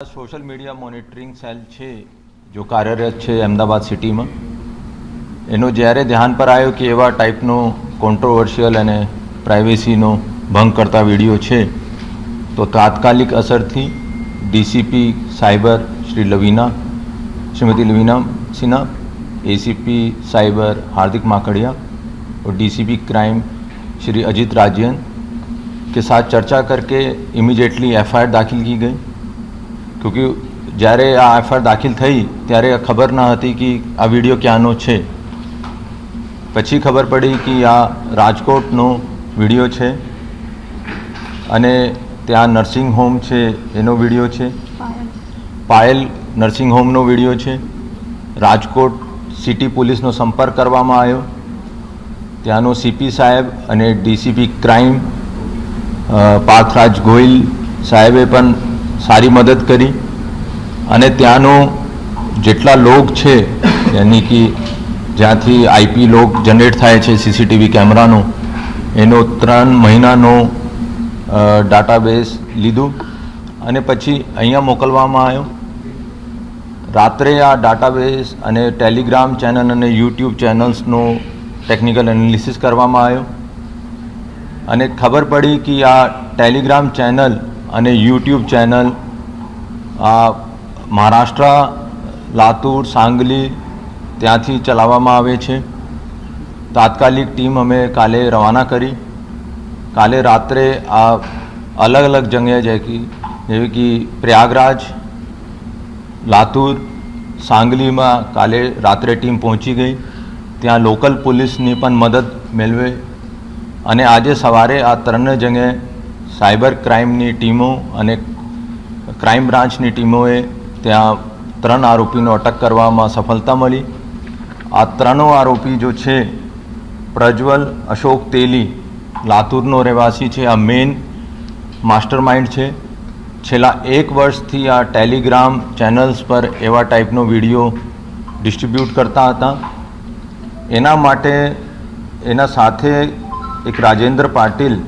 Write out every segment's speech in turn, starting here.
Social media monitoring cell है जो कार्यरत है अहमदाबाद सिटी में एनो જ્યારે ધ્યાન પર આવ્યો કે એવા ટાઈપનો કોન્ટ્રોવર્શિયલ અને પ્રાઇવેસીનો ભંગ કરતા વિડીયો છે તો તાત્કાલિક અસરથી DCP cyber Shrimati Lavina Sinha, ACP cyber Hardik Makadia और डीसीपी क्राइम श्री अजित राजियन के साथ चर्चा करके इमीडिएटली एफआईआर दाखिल की गई, क्योंकि જ્યારે આ એફઆઈઆર દાખિલ થઈ ત્યારે ખબર ન હતી કે આ વિડીયો ક્યાંનો છે. પછી ખબર પડી કે આ રાજકોટનો વિડીયો છે અને ત્યાં નર્સિંગ હોમ છે એનો વિડીયો છે, પાયલ નર્સિંગ હોમનો વિડીયો છે. રાજકોટ સિટી પોલીસનો સંપર્ક કરવામાં આવ્યો, ત્યાંનો સીપી સાહેબ અને ડીસીપી ક્રાઇમ પાર્થરાજ ગોહિલ સાહેબે પણ સારી મદદ કરી અને ત્યાંનો જેટલા લોગ છે યાની કે જ્યાંથી આઈપી લોગ જનરેટ થાય છે સીસીટીવી કેમેરાનો એનો 3 મહિનાનો ડાટાબેઝ લીધું અને પછી અહીંયા મોકલવામાં આવ્યો. રાત્રે આ ડાટાબેઝ અને ટેલિગ્રામ ચેનલ અને યુટ્યુબ ચેનલ્સનો ટેકનિકલ એનાલિસિસ કરવામાં આવ્યો અને ખબર પડી કે આ ટેલિગ્રામ ચેનલ અને યુટ્યુબ ચેનલ આ મહારાષ્ટ્ર, લાતુર, સાંગલી ત્યાંથી ચલાવવામાં આવે છે. તાત્કાલિક ટીમ અમે કાલે રવાના કરી. કાલે રાત્રે આ અલગ અલગ જગ્યાએ જેવી કે પ્રયાગરાજ, લાતુર, સાંગલીમાં કાલે રાત્રે ટીમ પહોંચી ગઈ. ત્યાં લોકલ પોલીસની પણ મદદ મેળવે અને આજે સવારે આ 3 જગ્યાએ સાયબર ક્રાઇમની ટીમો અને ક્રાઇમ બ્રાન્ચની ટીમોએ ત્યાં 3 આરોપીનો અટક કરવામાં સફળતા મળી. આ 3 આરોપી જો છે પ્રજ્વલ અશોક તેલી લાતુરનો રહેવાસી છે, આ મેઇન માસ્ટર માઇન્ડ છે. છેલ્લા 1 વર્ષથી આ ટેલિગ્રામ ચેનલ્સ પર એવા ટાઈપનો વિડીયો ડિસ્ટ્રીબ્યુટ કરતા હતા. એના માટે એના સાથે એક રાજેન્દ્ર પાટીલ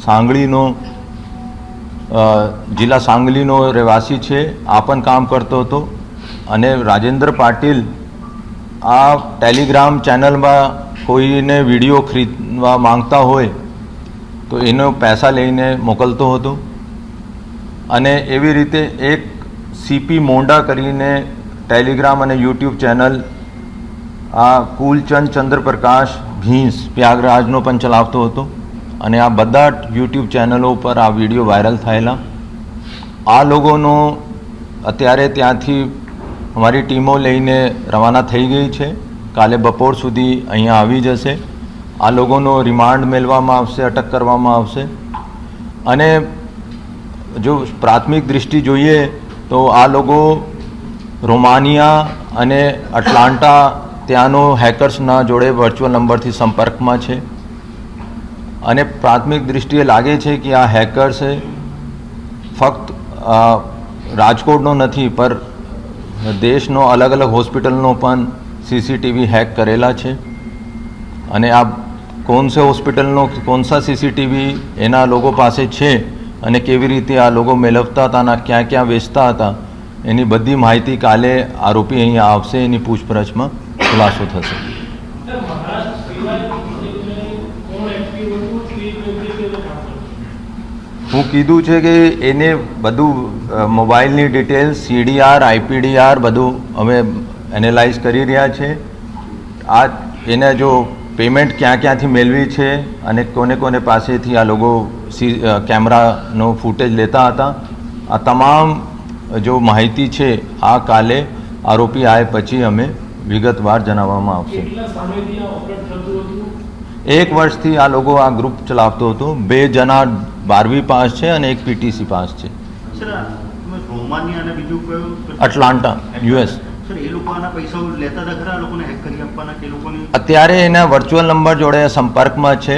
સાંગલીનો જિલ્લા સાંગલીનો રહેવાસી છે, આ પણ કામ કરતો હતો અને રાજેન્દ્ર પાટીલ આ ટેલિગ્રામ ચેનલમાં કોઈને વિડીયો ખરીદવા માંગતા હોય તો એનો પૈસા લઈને મોકલતો હતો. અને એવી રીતે એક સીપી મોંડા કરીને ટેલિગ્રામ અને યુટ્યુબ ચેનલ આ કુલચંદ ચંદ્રપ્રકાશ ભીંસ પ્રયાગરાજનો પણ ચલાવતો હતો અને આ બધા યુટ્યુબ ચેનલો પર આ વિડીયો વાયરલ થયેલા. આ લોકોનો અત્યારે ત્યાંથી અમારી ટીમો લઈને રવાના થઈ ગઈ છે. કાલે બપોર સુધી અહીંયા આવી જશે. આ લોકોનો રિમાન્ડ મેળવવામાં આવશે, અટક કરવામાં આવશે. અને જો પ્રાથમિક દૃષ્ટિ જોઈએ તો આ લોકો રોમાનિયા અને એટલાન્ટા ત્યાંનો હેકર્સના જોડે વર્ચ્યુઅલ નંબરથી સંપર્કમાં છે અને પ્રાથમિક દૃષ્ટિએ લાગે છે કે આ હેકર્સે ફક્ત રાજકોટનો નથી પર દેશનો અલગ અલગ હોસ્પિટલનો પણ સીસીટીવી હેક કરેલા છે. અને આ કોણ સે હોસ્પિટલનો કોણ સા સીસીટીવી એના લોકો પાસે છે અને કેવી રીતે આ લોકો મેળવતા હતા અને ક્યાં ક્યાં વેચતા હતા એની બધી માહિતી કાલે આરોપી અહીંયા આવશે, એની પૂછપરછમાં ખુલાસો થશે. હું કીધું છે કે એને બધું મોબાઈલની ડિટેલ્સ, સીડીઆર, આઈપીડીઆર બધું અમે એનાલાઇઝ કરી રહ્યા છે. આ એને જો પેમેન્ટ ક્યાં ક્યાંથી મેળવી છે અને કોને કોને પાસેથી આ લોકો કેમેરાનો ફૂટેજ લેતા હતા, આ તમામ જો માહિતી છે આ કાલે આરોપી આવે પછી અમે વિગતવાર જણાવવામાં આવશે. 1 વર્ષથી આ લોકો આ ગ્રુપ ચલાવતો હતો. 2 જણા 12મી પાસ છે અને એક પીટીસી પાસ છે. Atlanta, US. અત્યારે એના વર્ચ્યુઅલ નંબર જોડે સંપર્કમાં છે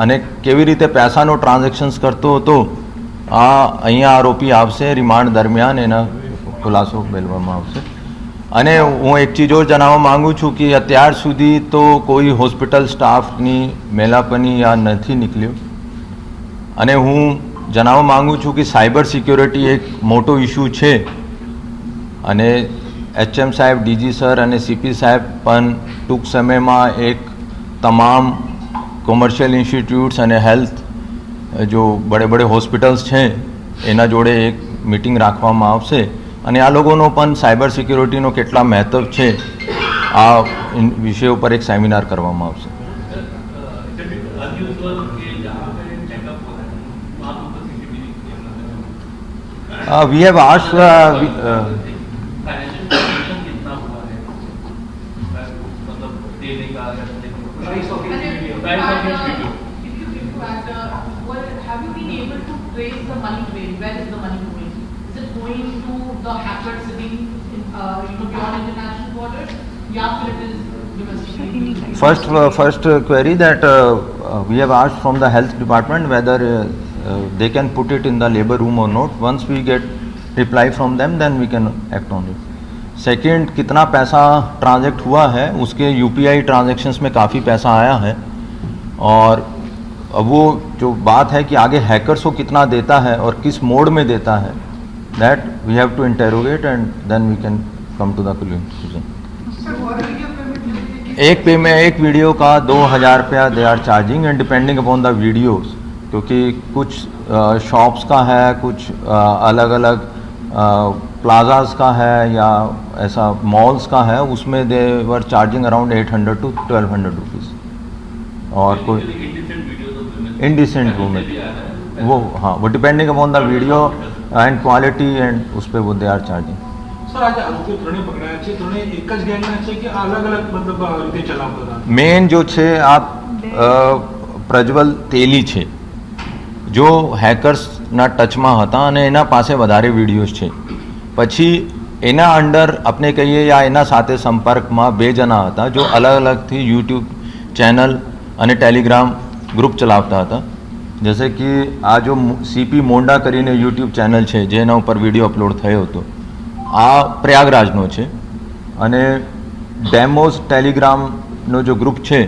અને કેવી રીતે પૈસાનો ટ્રાન્ઝેક્શન્સ કરતો હતો આ અહીંયા આરોપી આવશે. રિમાન્ડ દરમિયાન એના ખુલાસો મેળવવામાં આવશે. અને હું એક ચીજ ઓર જણાવવા માગું છું કે અત્યાર સુધી તો કોઈ હોસ્પિટલ સ્ટાફની મેલાપની આ નથી નીકળ્યો અને હું જણાવવા માગું છું કે સાયબર સિક્યોરિટી એક મોટો ઇશ્યુ છે અને HM સાહેબ, DG સર અને CP સાહેબ પણ ટૂંક સમયમાં એક તમામ કોમર્શિયલ ઇન્સ્ટિટ્યૂટ્સ અને હેલ્થ જો બડે બડે હોસ્પિટલ્સ છે એના જોડે એક મીટિંગ રાખવામાં આવશે અને આ લોકોનો પણ સાયબર સિક્યોરિટીનો કેટલા મહત્વ છે આ વિષય ઉપર એક સેમિનાર કરવામાં આવશે. We have asked have you been able to trace the money trail? Where is the money going? Is it going to the hacker sitting in, beyond international borders? Yeah, it is domestic. First query that we have asked from the health department whether they can put it in the labor room or not. Once we get reply from them, then we can act on it. Second, कितना पैसा ट्रांजेक्ट हुआ है, उसके UPI transactions में काफ़ी पैसा आया है और अब वो जो बात है कि आगे हैकर्स को कितना देता है और किस मोड में देता है, that we have to interrogate and then we can come to the conclusion. एक वीडियो का 2000 रुपया they are charging and depending upon the videos, क्योंकि कुछ शॉप्स का है, कुछ अलग अलग प्लाजास का है या ऐसा मॉल्स का है, उसमें they were charging around 800 to 1200 rupees. और कोई इंडिसेंट वो हाँ, वो depending upon the video and quality and उस पर वो दे आर चार्जिंग. સર, આજે આરોપીઓ ત્રણે પકડાયા છે, ત્રણે એક જ ગેંગના છે કે અલગ અલગ મતલબ રીતે ચલાવતા હતા? મેન જો છે આ પ્રજ્વલ તેલી છે, જો હેકર્સના ટચમાં હતા અને એના પાસે વધારે વિડીયોઝ છે. પછી એના અંડર આપણે કહીએ યા એના સાથે સંપર્કમાં 2 જણા હતા જો અલગ અલગથી યુટ્યુબ ચેનલ અને ટેલિગ્રામ ગ્રુપ ચલાવતા હતા. જૈસે કે આ જો CP મોંડા કરીને યુટ્યુબ ચેનલ છે જેના ઉપર વિડીયો અપલોડ થયો હતો, આ પ્રયાગરાજનો છે અને ડેમોસ ટેલિગ્રામનો જો ગ્રુપ છે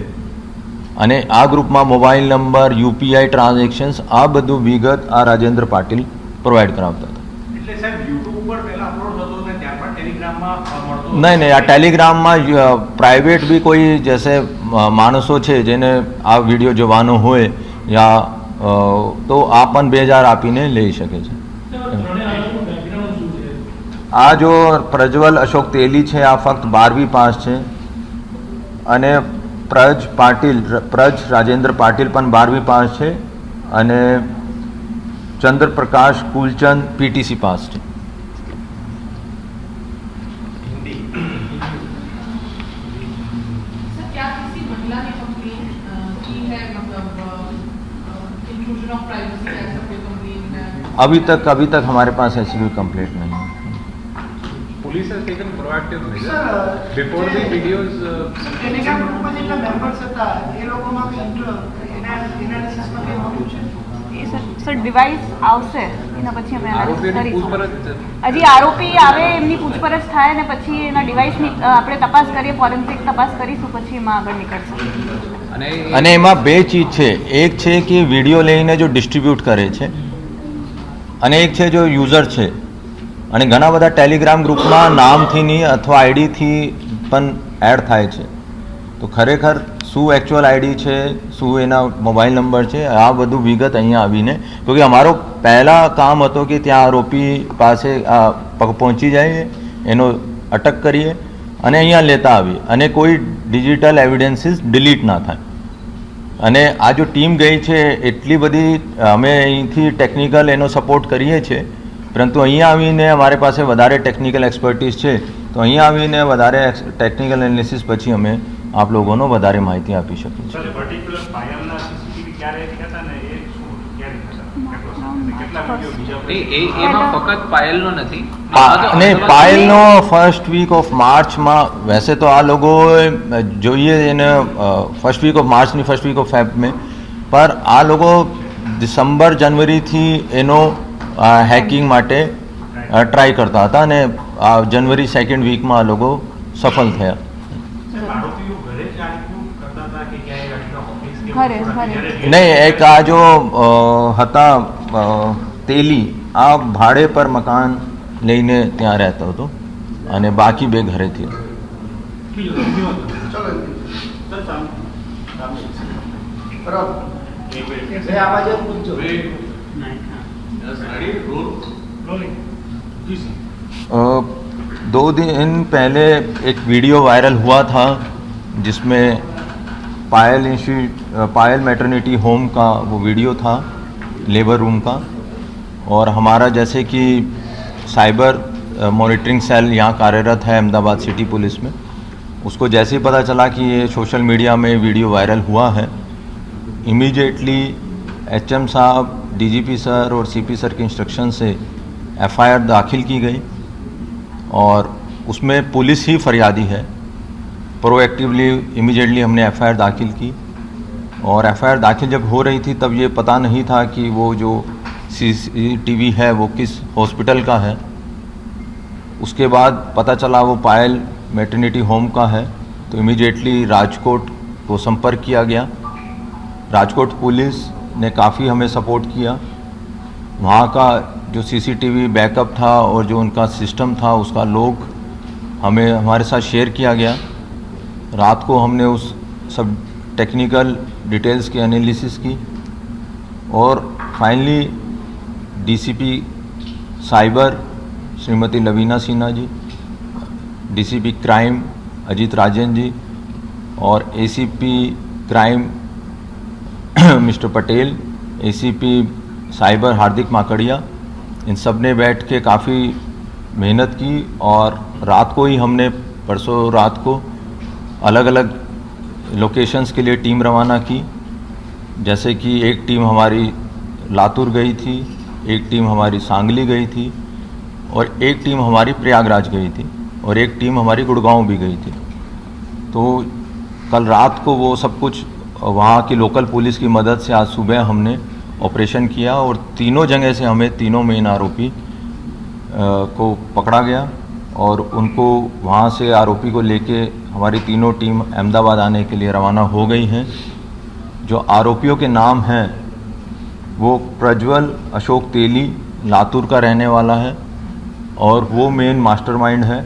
અને આ ગ્રુપમાં મોબાઈલ નંબર, UPI ટ્રાન્ઝેક્શન્સ, આ બધું વિગત આ રાજેન્દ્ર પાટીલ પ્રોવાઈડ કરાવતા હતા. એટલે સાહેબ યુટ્યુબ ઉપર પહેલા અપલોડ થતો અને ત્યારબાદ ટેલિગ્રામમાં મળતો? નહીં, આ ટેલિગ્રામમાં પ્રાઇવેટ બી કોઈ જૈસે માણસો છે જેને આ વિડીયો જોવાનો હોય યા તો આ પણ 2000 આપીને લઈ શકે છે. આ જો પ્રજ્વલ અશોક તેલી છે આ ફક્ત 12મી પાસ છે અને પ્રજ રાજેન્દ્ર પાટીલ પણ 12મી પાસ છે અને ચંદ્રપ્રકાશ કુલચંદ PTC પાસ છે. क्या किसी महिला ने कंप्लेन की है, मतलब इंट्रूजन ऑफ प्राइवेसी ऐसा कोई कंप्लेन है? अभी तक हमारे पास ऐसी कोई कंप्लेंट नहीं है. Police has taken proactive measures before the videos. Telegram ગ્રુપમાં જેટલા મેમ્બર્સ હતા એ લોકોમાં એનાલિસિસમાં કંઈ મળ્યું છે? સર ડિવાઇસ આવશે એના પછી અમે આરોપીની કરીશું. પૂછપરછ હજી આરોપી આવે એમની પૂછપરછ થાય ને પછી એના ડિવાઇસની આપણે તપાસ કરીએ, ફોરેન્સિક તપાસ કરીશું, પછી એમાં આગળ નીકળશે. અને એમાં 2 ચીજ છે. એક છે કે વિડીયો લઈને જો ડિસ્ટ્રીબ્યુટ કરે છે અને એક છે જો યુઝર છે. અને ઘણા બધા ટેલિગ્રામ ગ્રુપમાં નામથી નહીં અથવા આઈડીથી પણ એડ થાય છે. તો ખરેખર શું એકચ્યુઅલ આઈડી છે, શું એના મોબાઈલ નંબર છે, આ બધું વિગત અહીંયા આવીને, ક્યોંકि અમારો પહેલાં કામ હતો કે ત્યાં આરોપી પાસે પહોંચી જાય, એનો અટક કરીએ અને અહીંયા લેતા આવીએ અને કોઈ ડિજિટલ એવિડન્સીસ ડિલીટ ના થાય. અને આ જો ટીમ ગઈ છે એટલી બધી અમે અહીંથી ટેકનિકલ એનો સપોર્ટ કરીએ છીએ, પરંતુ અહીંયા આવીને અમારી પાસે વધારે ટેકનિકલ એક્સપર્ટીઝ છે, તો અહીંયા આવીને વધારે ટેકનિકલ એનાલિસિસ પછી અમે આપ લોકોનો વધારે માહિતી આપી શકીએ છીએ. પર્ટિક્યુલર પાયલના CCTV ક્યારે હતા ને એ શું ક્યારે હતા, કેટલા વિડીયો બીજા? એમાં ફક્ત પાયલનો નથી નહીં, પાયલનો ફર્સ્ટ વીક ઓફ માર્ચમાં, વૈસે તો આ લોકો જોઈએ એને ફર્સ્ટ વીક ઓફ માર્ચની ફર્સ્ટ વીક ઓફ ફેબ મેં, પર આ લોકો ડિસેમ્બર જનવરીથી એનો હેકિંગ માટે ટ્રાય કરતા હતા અને આ જનવરી 2nd વીકમાં આ લોકો સફળ થયા. નહીં, એક આ જો હતા તેલી, આ ભાડે પર મકાન લઈને ત્યાં રહેતો હતો અને બાકી બે ઘરેથી. दो दिन पहले एक वीडियो वायरल हुआ था जिसमें पायल मैटरनिटी होम का वो वीडियो था, लेबर रूम का, और हमारा जैसे कि साइबर मॉनिटरिंग सेल यहाँ कार्यरत है अहमदाबाद सिटी पुलिस में, उसको जैसे ही पता चला कि ये सोशल मीडिया में वीडियो वायरल हुआ है, इमीडिएटली एचएम साहब, डीजीपी सर और सीपी सर के इंस्ट्रक्शन से एफआईआर दाखिल की गई और उसमें पुलिस ही फरियादी है. प्रोएक्टिवली इमीडिएटली हमने एफआईआर दाखिल की और एफआईआर दाखिल जब हो रही थी तब ये पता नहीं था कि वो जो सीसीटीवी है वो किस हॉस्पिटल का है. उसके बाद पता चला वो पायल मैटरनिटी होम का है, तो इमीडिएटली राजकोट को संपर्क किया गया. राजकोट पुलिस ने काफ़ी हमें सपोर्ट किया. वहाँ का जो सीसीटीवी बैकअप था और जो उनका सिस्टम था उसका लॉग हमें हमारे साथ शेयर किया गया. रात को हमने उस सब टेक्निकल डिटेल्स की एनालिसिस की और finally DCP cyber Shrimati Lavina Sinha ji, DCP crime Ajit Rajan ji और ACP crime mister Patel, ACP cyber Hardik Makadia, इन सब ने बैठ के काफ़ी मेहनत की और रात को ही हमने परसों रात को अलग अलग लोकेशंस के लिए टीम रवाना की. जैसे कि एक टीम हमारी लातूर गई थी, एक टीम हमारी सांगली गई थी और एक टीम हमारी प्रयागराज गई थी और एक टीम हमारी गुड़गांव भी गई थी. तो कल रात को वो सब कुछ वहाँ की लोकल पुलिस की मदद से आज सुबह हमने ऑपरेशन किया और तीनों जगह से हमें तीनों मेन आरोपी को पकड़ा गया और उनको वहाँ से आरोपी को लेके हमारी तीनों टीम अहमदाबाद आने के लिए रवाना हो गई हैं. जो आरोपियों के नाम हैं वो प्रज्वल अशोक तेली लातूर का रहने वाला है और वो मेन मास्टरमाइंड है.